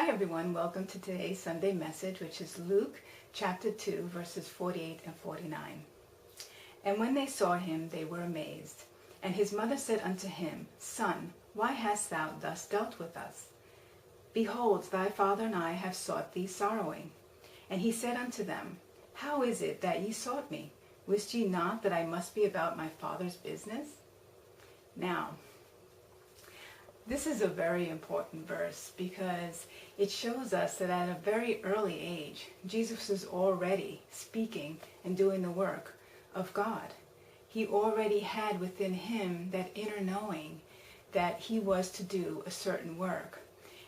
Hi everyone, welcome to today's Sunday message, which is Luke chapter 2, verses 48 and 49. And when they saw him, they were amazed. And his mother said unto him, Son, why hast thou thus dealt with us? Behold, thy father and I have sought thee sorrowing. And he said unto them, How is it that ye sought me? Wist ye not that I must be about my Father's business? Now, this is a very important verse because it shows us that at a very early age, Jesus was already speaking and doing the work of God. He already had within him that inner knowing that he was to do a certain work.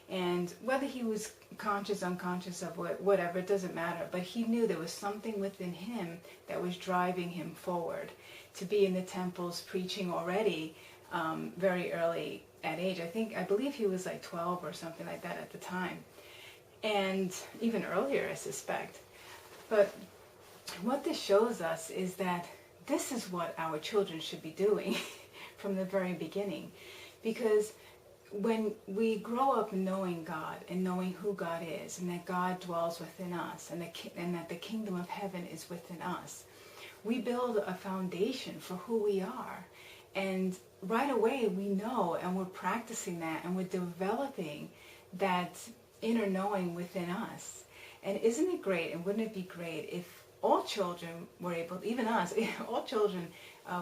And whether he was conscious, unconscious of whatever, it doesn't matter. But he knew there was something within him that was driving him forward to be in the temples preaching already very early at age. I believe he was like 12 or something like that at the time. And even earlier, I suspect. But what this shows us is that this is what our children should be doing from the very beginning. Because when we grow up knowing God and knowing who God is and that God dwells within us and that the kingdom of heaven is within us, we build a foundation for who we are. And right away we know, and we're practicing that, and we're developing that inner knowing within us. And isn't it great, and wouldn't it be great if all children were able, even us, all children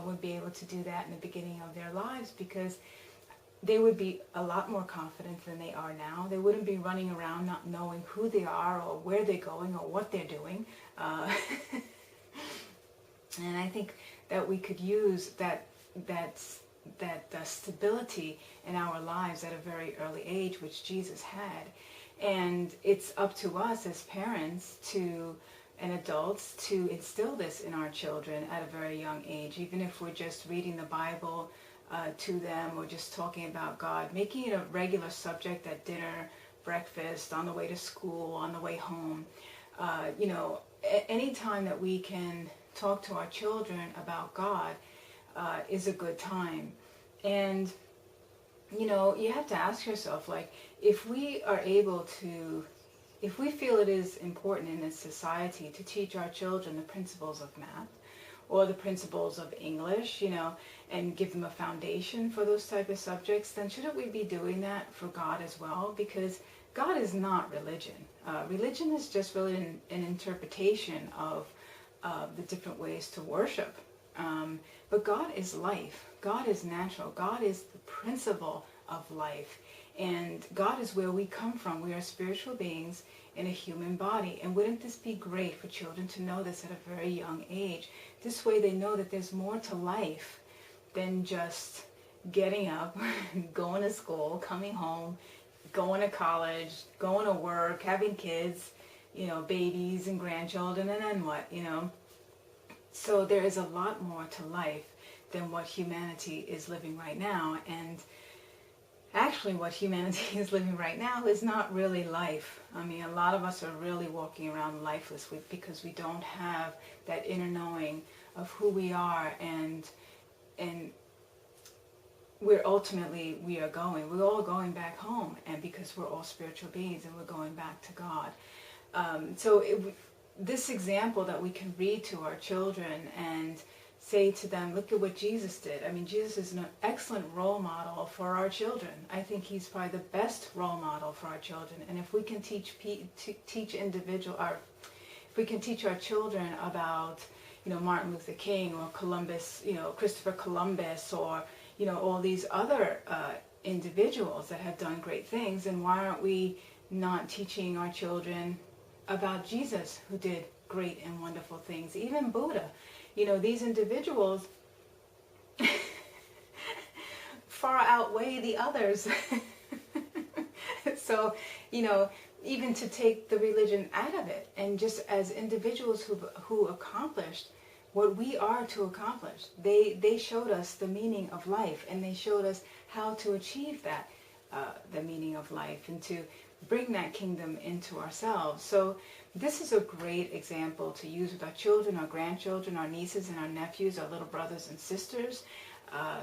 would be able to do that in the beginning of their lives, because they would be a lot more confident than they are now. They wouldn't be running around not knowing who they are or where they're going or what they're doing. And I think that we could use that stability in our lives at a very early age, which Jesus had. And it's up to us as parents and adults to instill this in our children at a very young age, even if we're just reading the Bible to them or just talking about God, making it a regular subject at dinner, breakfast, on the way to school, on the way home. Any time that we can talk to our children about God is a good time. And you have to ask yourself, like, if we feel it is important in this society to teach our children the principles of math or the principles of English, and give them a foundation for those type of subjects, then shouldn't we be doing that for God as well? Because God is not religion. Religion is just really an interpretation of the different ways to worship. But God is life. God is natural. God is the principle of life. And God is where we come from. We are spiritual beings in a human body. And wouldn't this be great for children to know this at a very young age? This way they know that there's more to life than just getting up, going to school, coming home, going to college, going to work, having kids, babies and grandchildren, and then what, So there is a lot more to life than what humanity is living right now. And actually what humanity is living right now is not really life. I mean, a lot of us are really walking around lifeless because we don't have that inner knowing of who we are and we're all going back home, and because we're all spiritual beings and we're going back to God. This example that we can read to our children and say to them, look at what Jesus did. I mean, Jesus is an excellent role model for our children. I think he's probably the best role model for our children. And if we can teach our children about, Martin Luther King or Columbus, Christopher Columbus, or all these other individuals that have done great things, then why aren't we not teaching our children about Jesus, who did great and wonderful things? Even Buddha, these individuals far outweigh the others. So, even to take the religion out of it, and just as individuals who accomplished what we are to accomplish, they showed us the meaning of life, and they showed us how to achieve that, the meaning of life, and to bring that kingdom into ourselves. So this is a great example to use with our children, our grandchildren, our nieces and our nephews, our little brothers and sisters,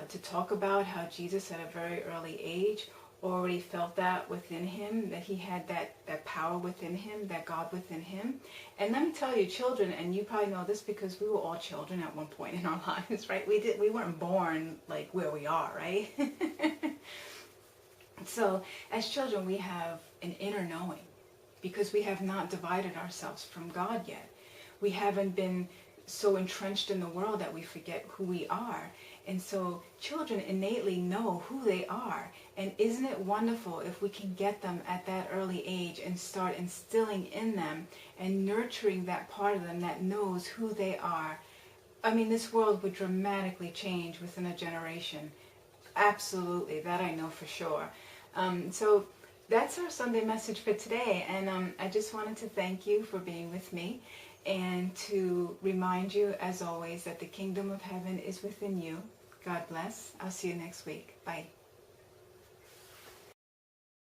to talk about how Jesus at a very early age already felt that within him, that he had that power within him, that God within him. And let me tell you, children, and you probably know this because we were all children at one point in our lives, right? We weren't born like where we are, right? So as children, we have an inner knowing because we have not divided ourselves from God yet. We haven't been so entrenched in the world that we forget who we are. And so children innately know who they are. And isn't it wonderful if we can get them at that early age and start instilling in them and nurturing that part of them that knows who they are? I mean, this world would dramatically change within a generation. Absolutely, that I know for sure. So that's our Sunday message for today. And I just wanted to thank you for being with me and to remind you, as always, that the kingdom of heaven is within you. God bless. I'll see you next week. Bye.